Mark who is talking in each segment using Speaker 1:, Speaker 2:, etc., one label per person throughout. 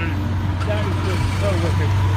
Speaker 1: That is just so wicked.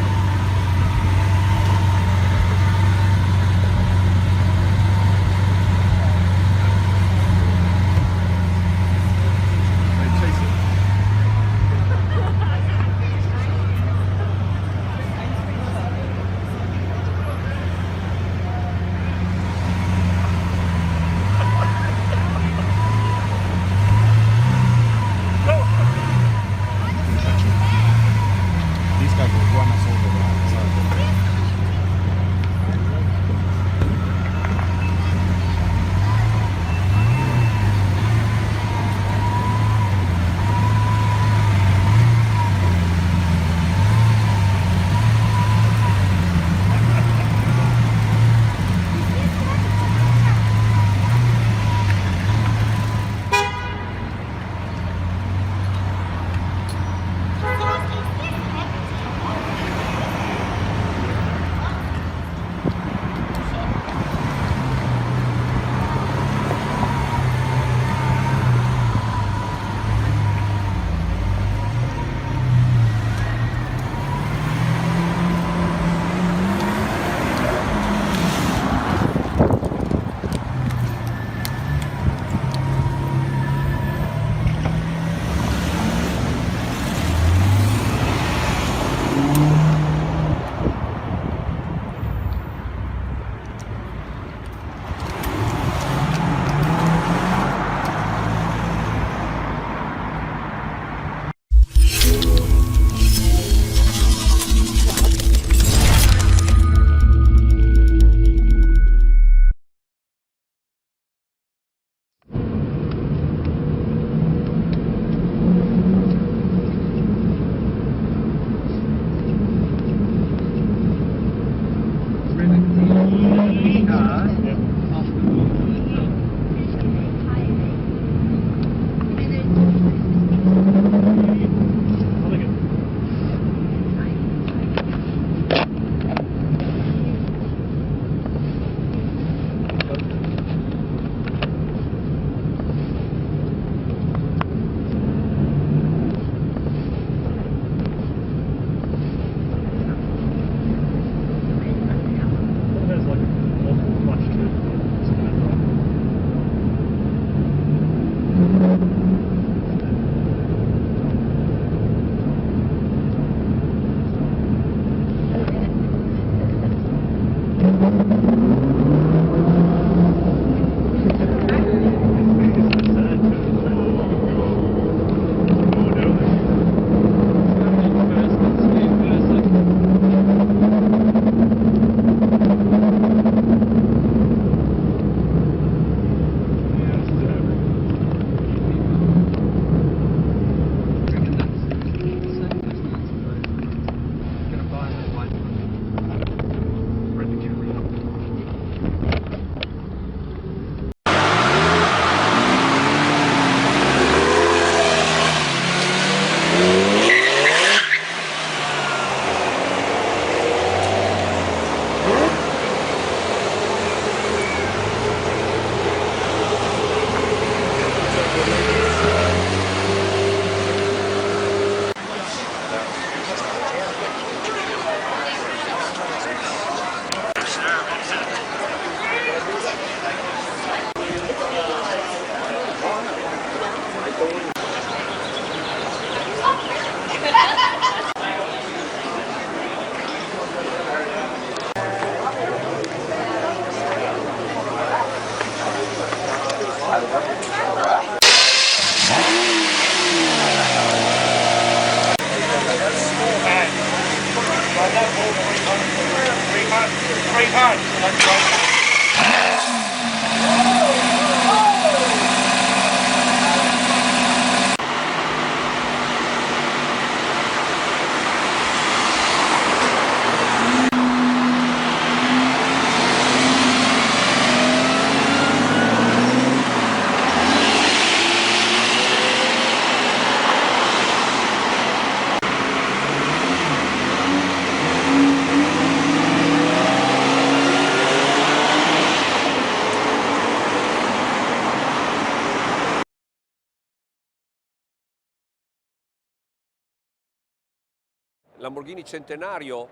Speaker 2: Lamborghini Centenario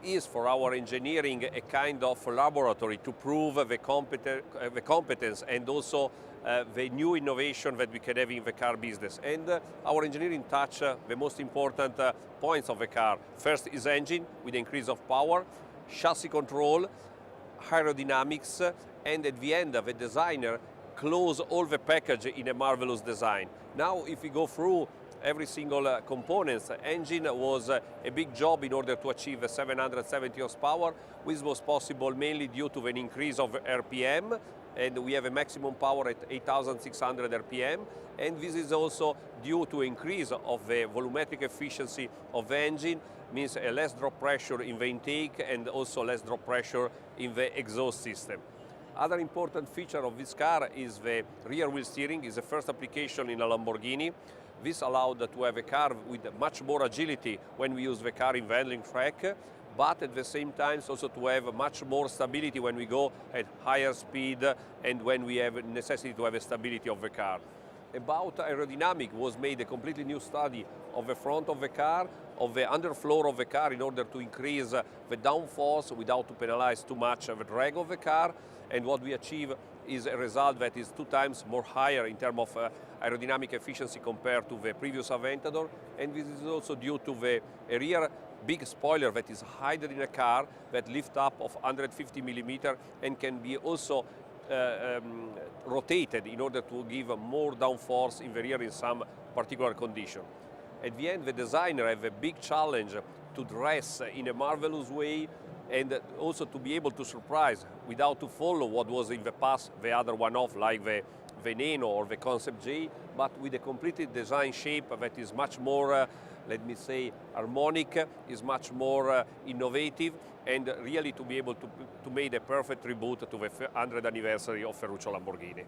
Speaker 2: is for our engineering a kind of laboratory to prove the competence and also the new innovation that we can have in the car business. And our engineering touch the most important points of the car. First is engine with increase of power, chassis control, aerodynamics, and at the end the designer close all the package in a marvelous design. Now if we go through every single component, engine was a big job in order to achieve 770 horsepower, which was possible mainly due to an increase of RPM, and we have a maximum power at 8,600 RPM, and this is also due to increase of the volumetric efficiency of the engine, means a less drop pressure in the intake and also less drop pressure in the exhaust system. Other important feature of this car is the rear wheel steering. Is the first application in a Lamborghini. This allowed to have a car with much more agility when we use the car in the handling track, but at the same time also to have much more stability when we go at higher speed and when we have necessity to have a stability of the car. About aerodynamic was made a completely new study of the front of the car, of the underfloor of the car in order to increase the downforce without to penalize too much the drag of the car, and what we achieve is a result that is 2 times more higher in terms of aerodynamic efficiency compared to the previous Aventador, and this is also due to the rear big spoiler that is hidden in a car that lift up of 150 millimeter and can be also rotated in order to give more downforce in the rear in some particular condition. At the end, the designer have a big challenge to dress in a marvelous way and also to be able to surprise without to follow what was in the past the other one-off like the Veneno or the Concept J, but with a completely design shape that is much more, let me say, harmonic, is much more innovative, and really to be able to make a perfect tribute to the 100th anniversary of Ferruccio Lamborghini.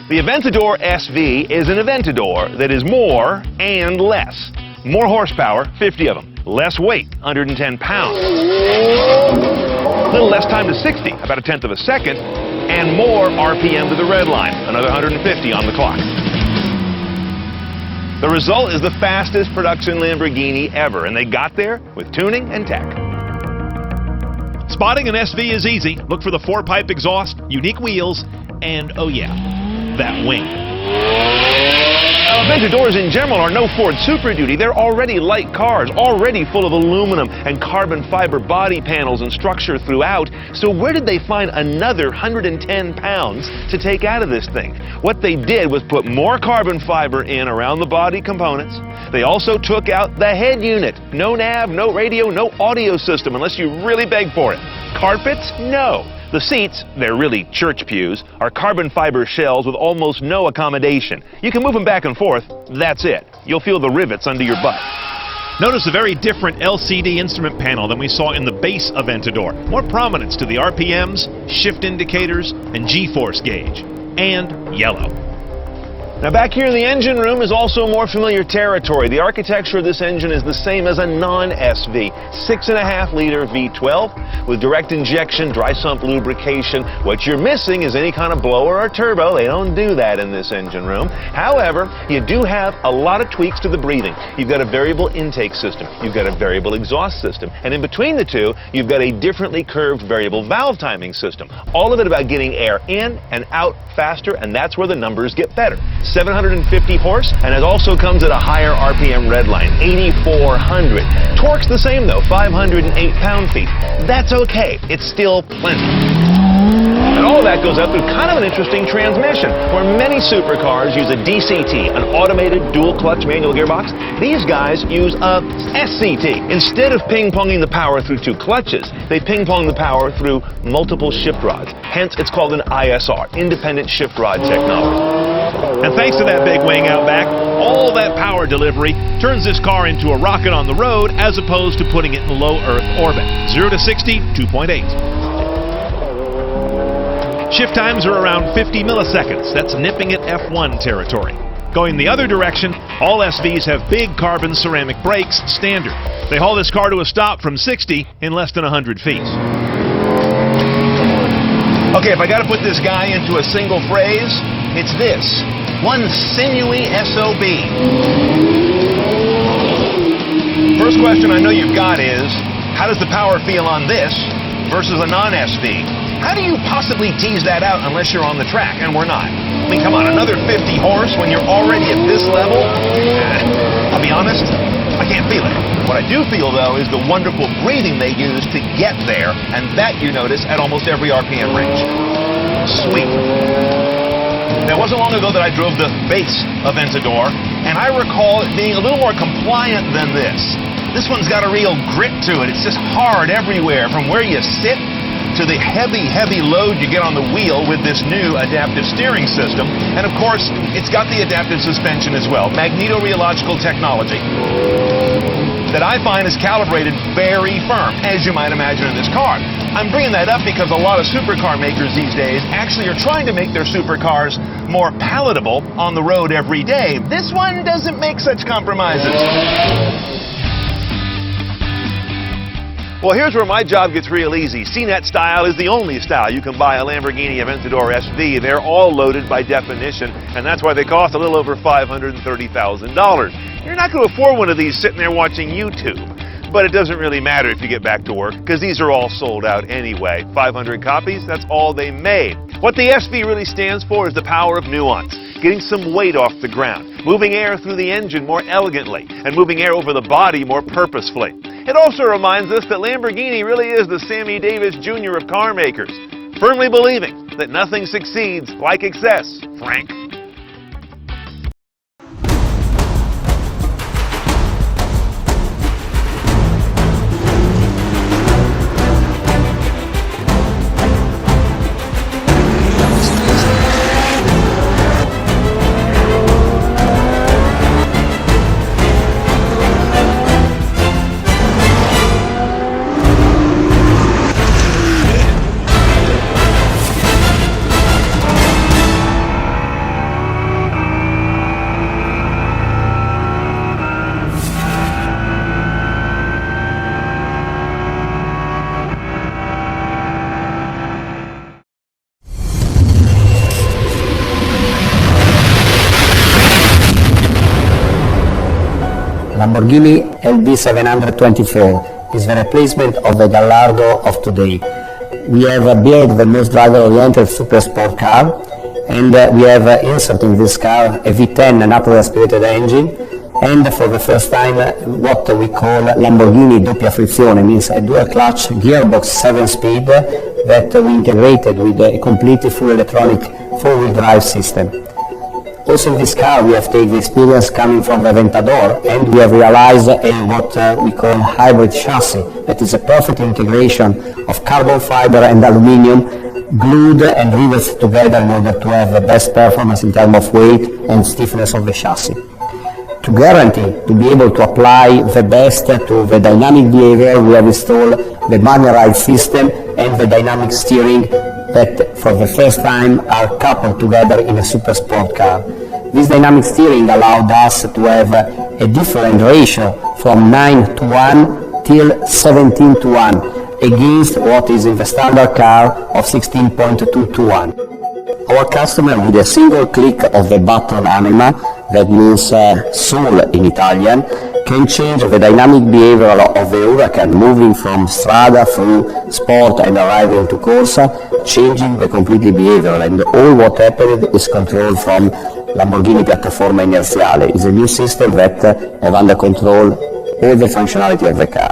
Speaker 3: The Aventador SV is an Aventador that is more and less. More horsepower, 50 of them. Less weight, 110 pounds. A little less time to 60, about 1/10 of a second. And more RPM to the red line, another 150 on the clock. The result is the fastest production Lamborghini ever, and they got there with tuning and tech.
Speaker 4: Spotting an SV is easy. Look for the 4-pipe exhaust, unique wheels, and oh yeah, that wing.
Speaker 3: Aventadors in general are no Ford Super Duty. They're already light cars, already full of aluminum and carbon fiber body panels and structure throughout. So where did they find another 110 pounds to take out of this thing? What they did was put more carbon fiber in around the body components. They also took out the head unit. No nav, no radio, no audio system unless you really beg for it. Carpets? No. The seats, they're really church pews, are carbon fiber shells with almost no accommodation. You can move them back and forth, that's it. You'll feel the rivets under your butt.
Speaker 4: Notice a very different LCD instrument panel than we saw in the base Aventador. More prominence to the RPMs, shift indicators, and G-force gauge. And yellow.
Speaker 3: Now back here in the engine room is also more familiar territory. The architecture of this engine is the same as a non-SV, 6.5 liter V12 with direct injection, dry sump lubrication. What you're missing is any kind of blower or turbo. They don't do that in this engine room. However, you do have a lot of tweaks to the breathing. You've got a variable intake system. You've got a variable exhaust system. And in between the two, you've got a differently curved variable valve timing system. All of it about getting air in and out faster, and that's where the numbers get better. 750 horse, and it also comes at a higher RPM redline, 8,400. Torque's the same though, 508 pound-feet. That's okay, it's still plenty. And all of that goes up through kind of an interesting transmission, where many supercars use a DCT, an automated dual-clutch manual gearbox. These guys use a SCT. Instead of ping-ponging the power through two clutches, they ping-pong the power through multiple shift rods. Hence, it's called an ISR, independent shift rod technology.
Speaker 4: And thanks to that big wing out back, all that power delivery turns this car into a rocket on the road as opposed to putting it in low Earth orbit. 0 to 60, 2.8. Shift times are around 50 milliseconds. That's nipping at F1 territory. Going the other direction, all SVs have big carbon ceramic brakes standard. They haul this car to a stop from 60 in less than 100 feet.
Speaker 3: Okay, if I got to put this guy into a single phrase, it's this: one sinewy SOB. First question I know you've got is, how does the power feel on this versus a non-SV? How do you possibly tease that out unless you're on the track? And we're not. I mean, come on, another 50 horse when you're already at this level? I'll be honest, I can't feel it. What I do feel, though, is the wonderful breathing they use to get there, and that you notice at almost every RPM range. Sweet. Now, it wasn't long ago that I drove the base Aventador, and I recall it being a little more compliant than this. This one's got a real grit to it. It's just hard everywhere, from where you sit to the heavy, heavy load you get on the wheel with this new adaptive steering system. And of course, it's got the adaptive suspension as well, magnetorheological technology that I find is calibrated very firm, as you might imagine in this car. I'm bringing that up because a lot of supercar makers these days actually are trying to make their supercars more palatable on the road every day. This one doesn't make such compromises. Well, here's where my job gets real easy. CNET style is the only style you can buy a Lamborghini Aventador SV. They're all loaded by definition, and that's why they cost a little over $530,000. You're not going to afford one of these sitting there watching YouTube. But it doesn't really matter if you get back to work, because these are all sold out anyway. 500 copies, that's all they made. What the SV really stands for is the power of nuance, getting some weight off the ground, moving air through the engine more elegantly, and moving air over the body more purposefully. It also reminds us that Lamborghini really is the Sammy Davis Jr. of car makers, firmly believing that nothing succeeds like excess, Frank.
Speaker 5: Lamborghini LB724 is the replacement of the Gallardo of today. We have built the most driver-oriented super sport car, and we have inserted in this car a V10 naturally aspirated engine, and for the first time what we call Lamborghini doppia frizione, means a dual clutch gearbox 7-speed that we integrated with a completely full electronic 4-wheel drive system. Also in this car we have taken the experience coming from the Aventador, and we have realized what we call hybrid chassis, that is a perfect integration of carbon fiber and aluminium glued and riveted together in order to have the best performance in terms of weight and stiffness of the chassis. To guarantee to be able to apply the best to the dynamic behavior, we have installed the manual ride system and the dynamic steering that for the first time are coupled together in a super sport car. This dynamic steering allowed us to have a different ratio from 9 to 1 till 17 to 1 against what is in the standard car of 16.2 to 1. Our customer, with a single click of the button anima, that means soul in Italian, can change the dynamic behavior of the Huracan, moving from strada through sport and arriving to corsa, changing the completely behavior, and all what happened is controlled from Lamborghini Piattaforma Inerziale. It's a new system that have under control all the functionality of the car.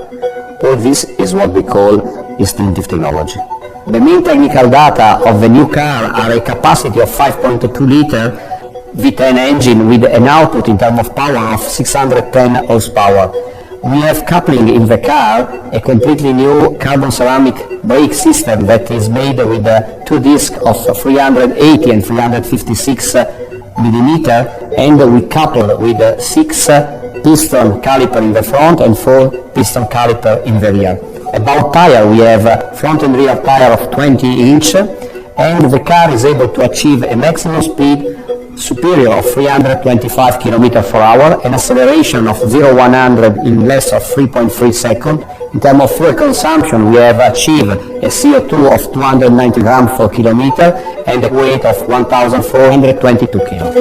Speaker 5: All this is what we call instinctive technology. The main technical data of the new car are a capacity of 5.2 liter V10 engine with an output in terms of power of 610 horsepower. We have coupling in the car, a completely new carbon ceramic brake system that is made with two discs of 380 and 356 millimeter, and we couple with 6 piston caliper in the front and 4 piston caliper in the rear. About tire, we have front and rear tire of 20 inch, and the car is able to achieve a maximum speed superior of 325 km/h, an acceleration of 0-100 in less of 3.3 seconds. In terms of fuel consumption, we have achieved a CO2 of 290 grams per kilometer and a weight of 1,422 kg.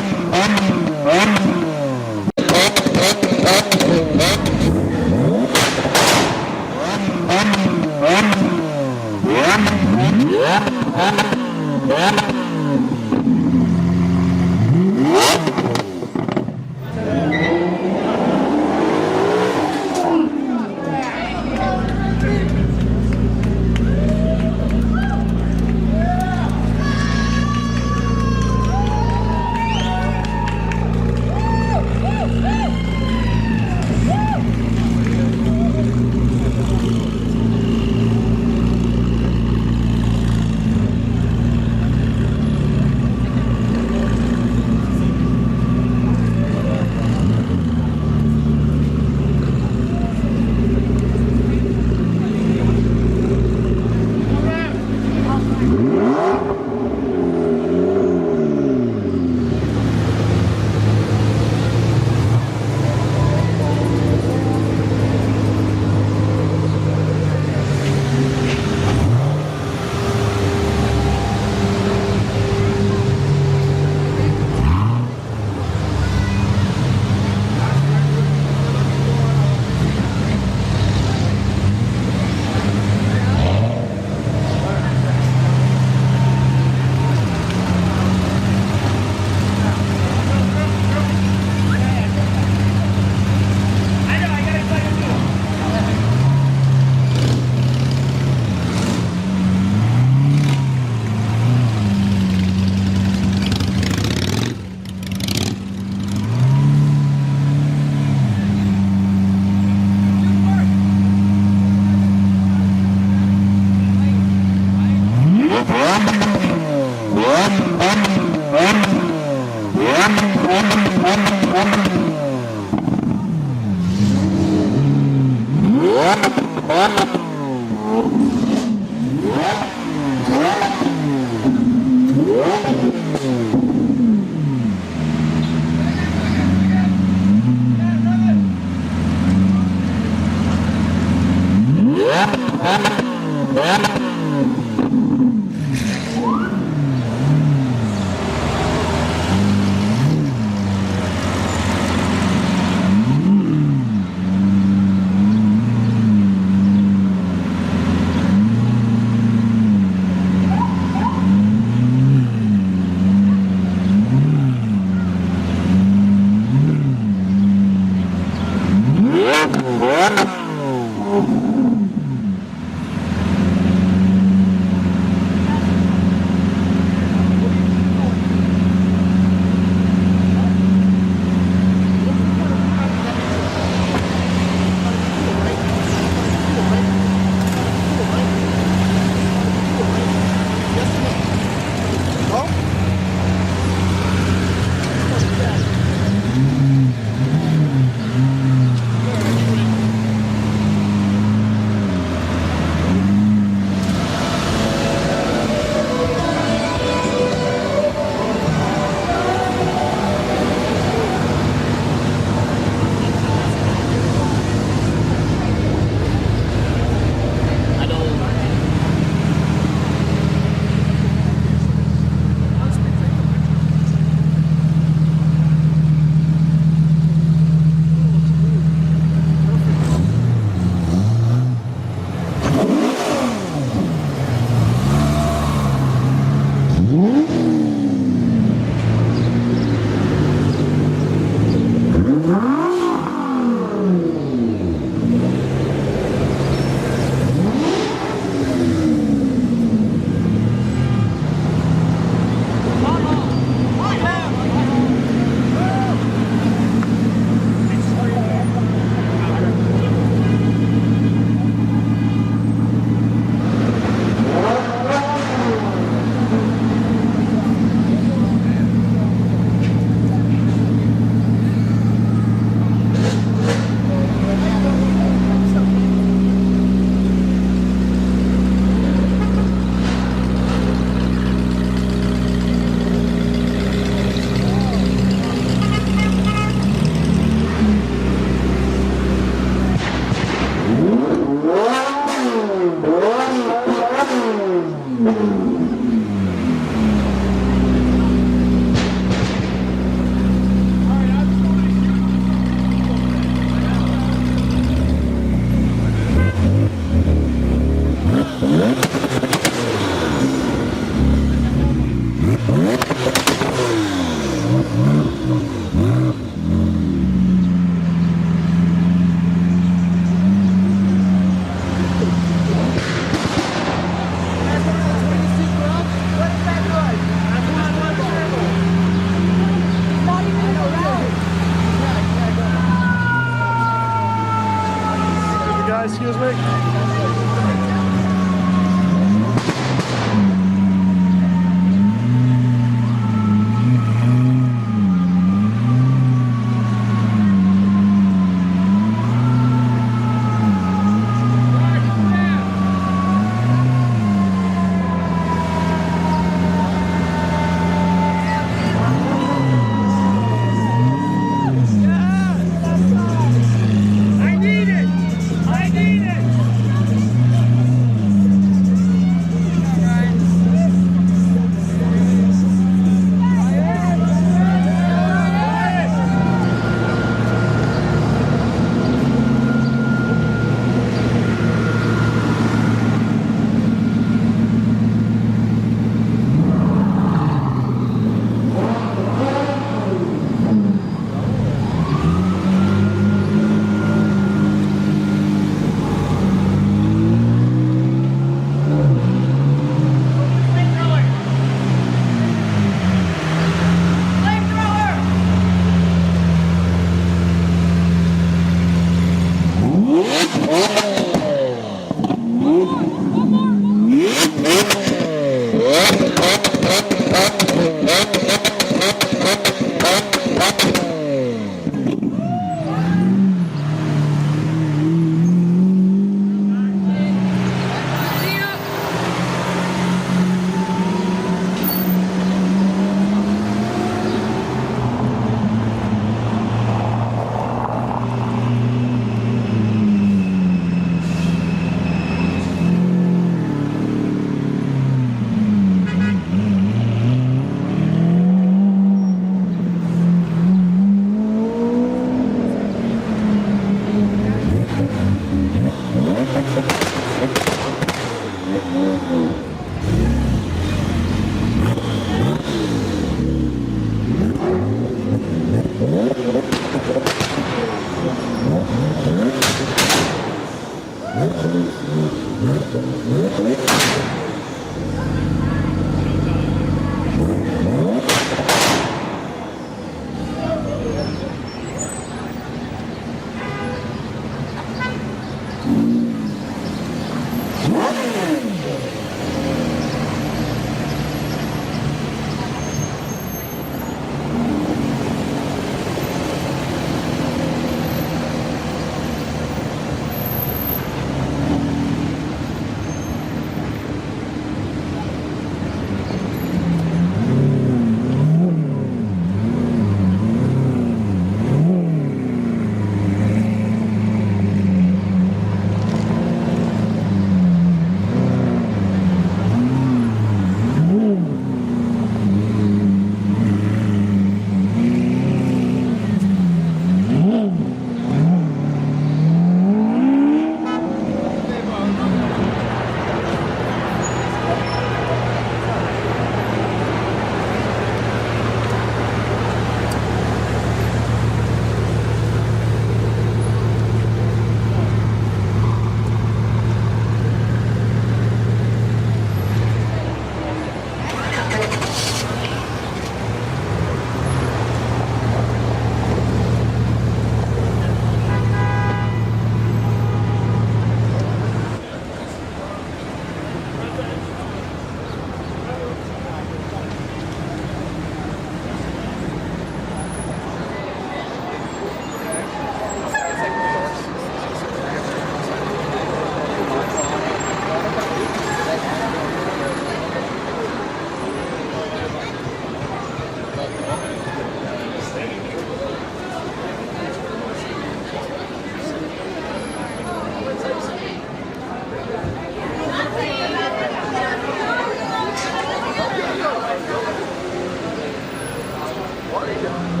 Speaker 6: What is it?